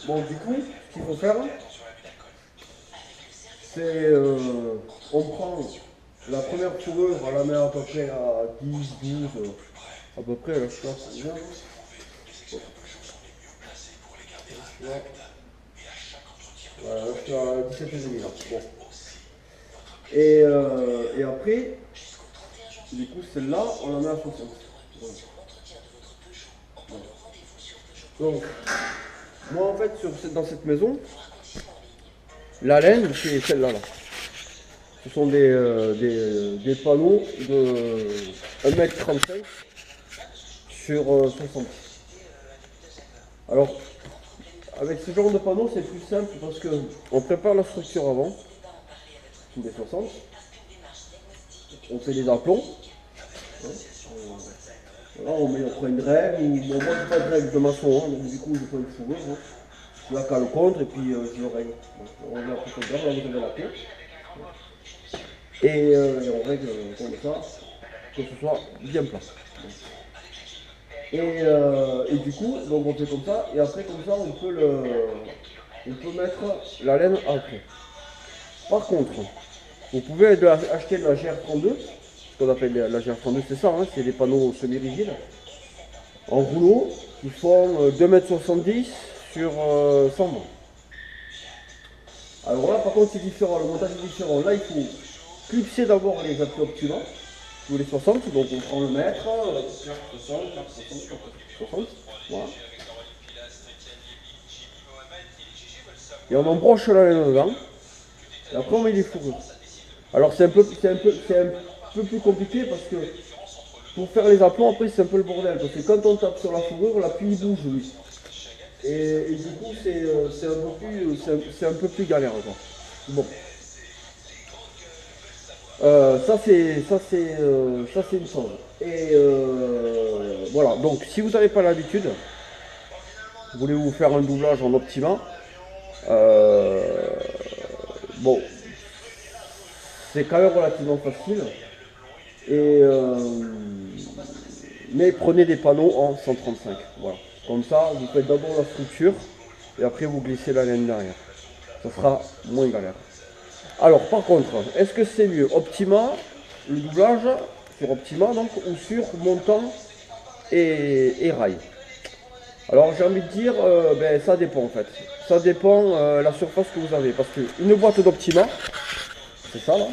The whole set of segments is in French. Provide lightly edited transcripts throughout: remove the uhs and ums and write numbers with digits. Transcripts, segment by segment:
Bon, du coup, ce qu'il faut faire, c'est on prend la première fourrure, on la met à peu près à 10, 12, à peu près, là, je pense, bien. Là, voilà, là, je suis à 17,5 là. Bon. Et après, du coup, celle-là, on la met à 60. Donc, moi, en fait, dans cette maison, la laine, c'est celle-là. Là. Ce sont des panneaux de 1,35 m sur 60. Alors, avec ce genre de panneaux, c'est plus simple parce qu'on prépare la structure avant, des 60. On fait des aplombs. Voilà, on prend une règle, ou bon, moi je pas de règle de maçon, donc du coup je prends une fourrure, je la cale contre et puis je le règle. On règle la profondeur, là vous avez la clé. Et on règle comme ça, que ce soit bien plat. Et du coup, donc on fait comme ça, et après comme ça on peut mettre la laine après. Par contre, vous pouvez acheter de la GR32, ce qu'on appelle la GR32, c'est ça, hein, c'est des panneaux semi-rigides, en rouleau, qui font 2,70 m sur 120. Alors là, par contre, c'est différent, le montage est différent. Là, il faut clipser d'abord les appuis optimaux, tous les 60, donc on prend le mètre, 60, 60, voilà. Et on embroche la laine dedans, et après on met les fourrures. Alors c'est un peu plus compliqué parce que pour faire les aplombs, après c'est un peu le bordel, parce que quand on tape sur la fourrure, l'appui bouge, lui. Et du coup, c'est un peu plus galère, quoi. Bon. Ça c'est une chose. Et voilà, donc si vous n'avez pas l'habitude, vous voulez vous faire un doublage en Optima, bon, c'est quand même relativement facile. Mais prenez des panneaux en 135. Voilà. Comme ça, vous faites d'abord la structure et après vous glissez la laine derrière. Ça sera moins galère. Alors par contre, est-ce que c'est mieux Optima, le doublage sur Optima donc, ou sur montant et rail? Alors j'ai envie de dire, ça dépend en fait. Ça dépend la surface que vous avez. Parce qu'une boîte d'Optima, c'est ça là.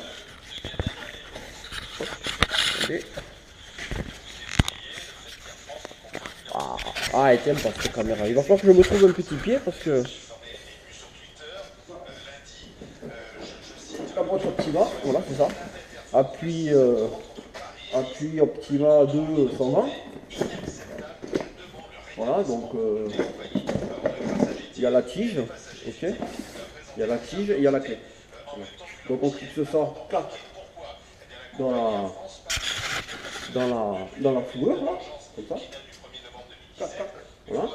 Okay. Ah, elle t'aime pas cette caméra. Il va falloir que je me trouve un petit pied parce que la boîte Optima, voilà, c'est ça. Appui Optima 2 120. Voilà, donc il y a la tige, ok. Il y a la tige et il y a la clé. Voilà. Donc on fixe ça dans la fourrure, là, comme ça. Voilà.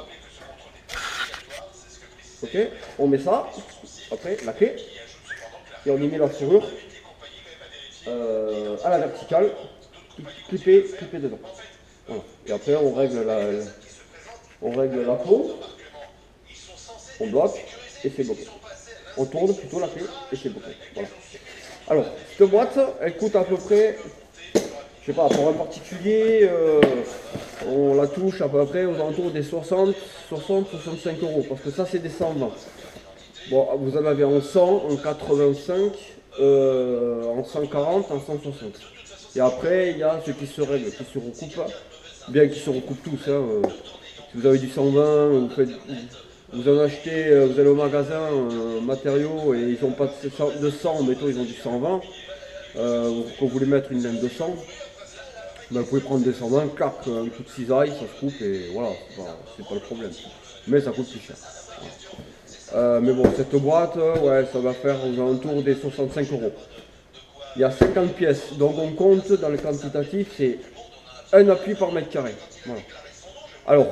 Ok, on met ça, après la clé, et on y met la fourrure à la verticale, clipper dedans. Voilà. Et après on règle la peau, on bloque et c'est bloqué. On tourne plutôt la clé et c'est bloqué. Voilà. Alors, cette boîte, elle coûte à peu près, je sais pas, pour un particulier, on la touche à peu près aux alentours des 65 euros, parce que ça c'est des 120. Bon, vous en avez en 100, en 85, en 140, en 160. Et après, il y a ceux qui se règlent, qui se recoupent, bien qu'ils se recoupent tous. Hein, si vous avez du 120, vous en achetez, vous allez au magasin, matériaux, et ils n'ont pas de 100, mettons, ils ont du 120. Quand vous voulez mettre une laine de 100, ben, vous pouvez prendre des 120, clac, un coup de cisaille, ça se coupe, et voilà, c'est pas le problème. Mais ça coûte plus cher. Mais bon, cette boîte, ouais, ça va faire aux alentours des 65 euros. Il y a 50 pièces, donc on compte dans le quantitatif, c'est un appui par mètre carré. Voilà. Alors,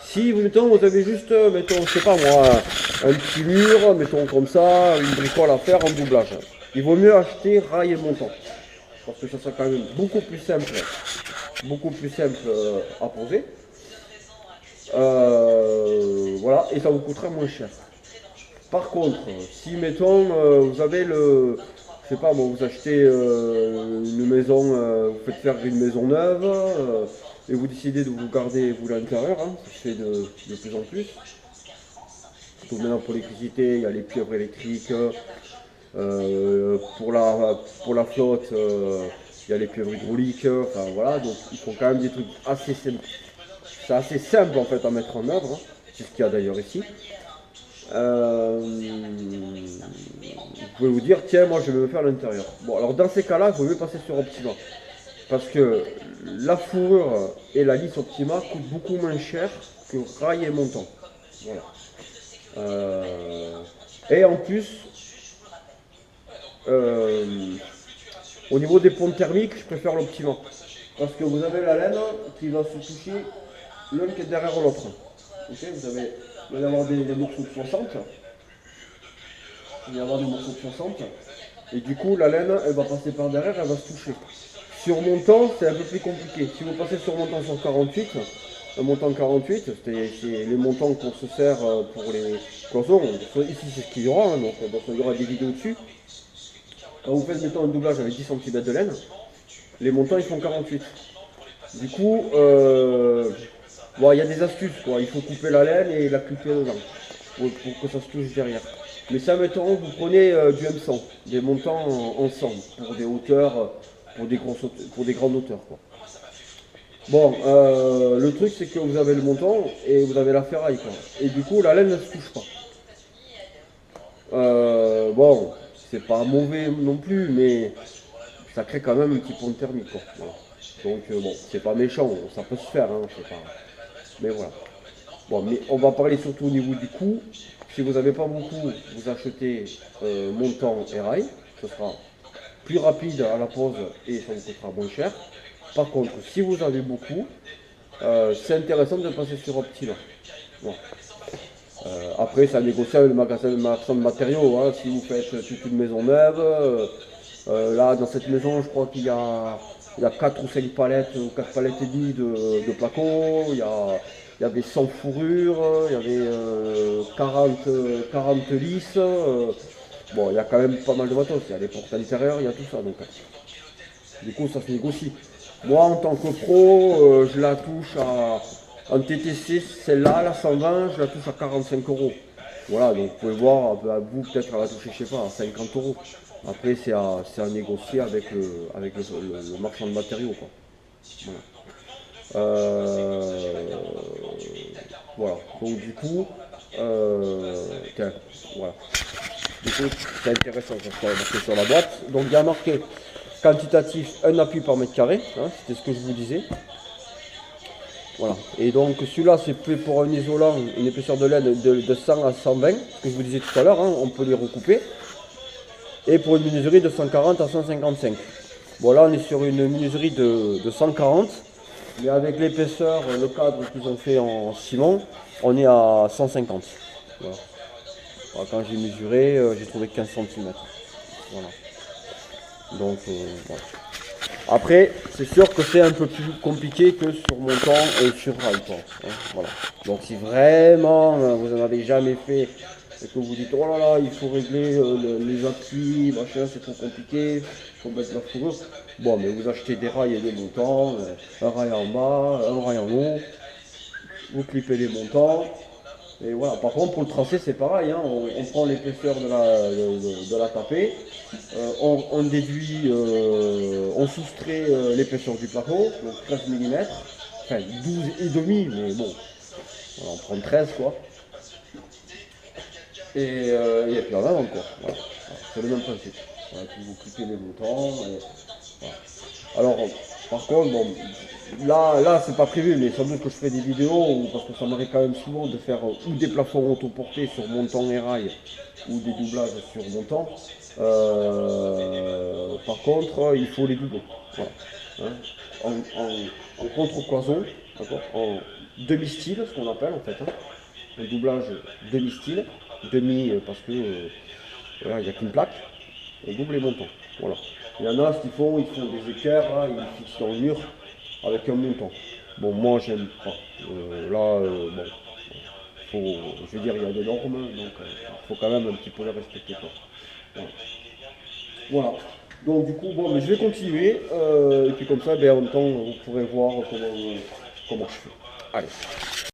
si mettons, vous avez juste, mettons, je sais pas moi, un petit mur, mettons comme ça, une bricole à faire en doublage, il vaut mieux acheter rail et montant. Parce que ça sera quand même beaucoup plus simple à poser. voilà, et ça vous coûtera moins cher. Par contre, si mettons, vous avez je sais pas, bon, vous achetez une maison, vous faites faire une maison neuve, et vous décidez de vous garder vous l'intérieur, hein, ça se fait de plus en plus. Surtout maintenant pour l'électricité, il y a les pieuvres électriques, pour la flotte, il y a les pieuvres hydrauliques, enfin voilà, donc ils font quand même des trucs assez simples. C'est assez simple en fait à mettre en œuvre, hein. C'est ce qu'il y a d'ailleurs ici. Vous pouvez vous dire, tiens, moi je vais me faire l'intérieur. Bon, alors dans ces cas-là, il faut mieux passer sur Optima. Parce que la fourrure et la lisse Optima coûtent beaucoup moins cher que rail et montant. Voilà. Et en plus, au niveau des ponts thermiques, je préfère l'Optima. Parce que vous avez la laine qui va se toucher l'un qui est derrière l'autre. Okay, vous allez avoir des morceaux de 60. Il va y avoir des morceaux de 60. Et du coup, la laine, elle va passer par derrière, elle va se toucher. Sur montant, c'est un peu plus compliqué. Si vous passez sur montant sur 48, un montant 48, c'est les montants qu'on se sert pour les cloisons. Ici, c'est ce qu'il y aura, hein, donc il y aura des vidéos dessus. Quand vous faites, mettons, un doublage avec 10 cm de laine, les montants, ils font 48. Du coup, bon, il y a des astuces, quoi. Il faut couper la laine et la clipper dedans, pour que ça se touche derrière. Mais ça, mettons, vous prenez du M100, des montants en 100, pour des hauteurs, pour des grandes hauteurs, quoi. Bon, le truc, c'est que vous avez le montant et vous avez la ferraille, quoi. Et du coup, la laine ne se touche pas. Bon, c'est pas mauvais non plus, mais ça crée quand même un petit pont thermique, quoi. Voilà. Donc, bon, c'est pas méchant, ça peut se faire, hein, c'est pas... Mais voilà. Bon, mais on va parler surtout au niveau du coût. Si vous n'avez pas beaucoup, vous achetez montant et rail. Ce sera plus rapide à la pose et ça vous coûtera moins cher. Par contre, si vous avez beaucoup, c'est intéressant de passer sur Optima. Bon. Après, ça négocie avec le magasin de matériaux. Hein. Si vous faites toute une maison neuve, là, dans cette maison, je crois qu'il y a 4 ou 5 palettes, 4 palettes et demie de placo. Il y avait 100 fourrures, il y avait 40 lisses. Bon, il y a quand même pas mal de matos. Il y a les portes intérieures, il y a tout ça. Donc, du coup, ça se négocie. Moi, en tant que pro, je la touche en TTC, celle-là, la 120, je la touche à 45 €. Voilà, donc vous pouvez voir, vous peut-être à la toucher, je sais pas, à 50 €. Après, c'est à négocier avec le marchand de matériaux, quoi. Voilà. Voilà. Donc du coup, tiens, voilà. Du coup, c'est intéressant, ça sera marqué sur la boîte. Donc il y a marqué quantitatif, un appui par mètre carré, hein, c'était ce que je vous disais. Voilà. Et donc celui-là, c'est fait pour un isolant, une épaisseur de laine de 100 à 120, ce que je vous disais tout à l'heure, hein, on peut les recouper. Et pour une menuiserie de 140 à 155. Bon, là on est sur une menuiserie de 140, mais avec l'épaisseur, le cadre qu'ils ont fait en ciment, on est à 150. Voilà. Alors, quand j'ai mesuré, j'ai trouvé 15 cm. Voilà. Donc, voilà. Après, c'est sûr que c'est un peu plus compliqué que sur montant et sur rail, quoi. Hein, voilà. Donc si vraiment vous n'en avez jamais fait et que vous dites oh là là, il faut régler les appuis, machin, c'est trop compliqué, il faut mettre la fourrure. Bon, mais vous achetez des rails et des montants, un rail en bas, un rail en haut, vous clippez les montants. Et voilà. Par contre, pour le tracé, c'est pareil, hein. On prend l'épaisseur de la tapée, on déduit, on soustrait l'épaisseur du plateau, donc 13 mm, enfin 12,5, mais bon, voilà, on prend 13 quoi. Et puis en avant quoi. Voilà. C'est le même principe. Voilà, puis vous cliquez les boutons. Voilà. Alors, par contre, bon, là c'est pas prévu, mais sans doute que je ferai des vidéos, parce que ça m'arrive quand même souvent de faire ou des plafonds autoportés sur montant et rail, ou des doublages sur montant. Par contre, il faut les doubler. Voilà. Hein, en contre-cloison, en demi-style, ce qu'on appelle en fait. Hein. Un doublage demi-style, parce que voilà, il n'y a qu'une plaque, on double les montants. Voilà. Il y en a, ce qu'ils font, ils font des équerres, là, ils fixent dans le mur avec un montant. Bon, moi, j'aime pas. Bon, faut, je veux dire, il y a des normes, donc il faut quand même un petit peu les respecter, quoi. Voilà. Voilà. Donc du coup, bon, mais je vais continuer, et puis comme ça, ben, en même temps, vous pourrez voir comment je fais. Allez.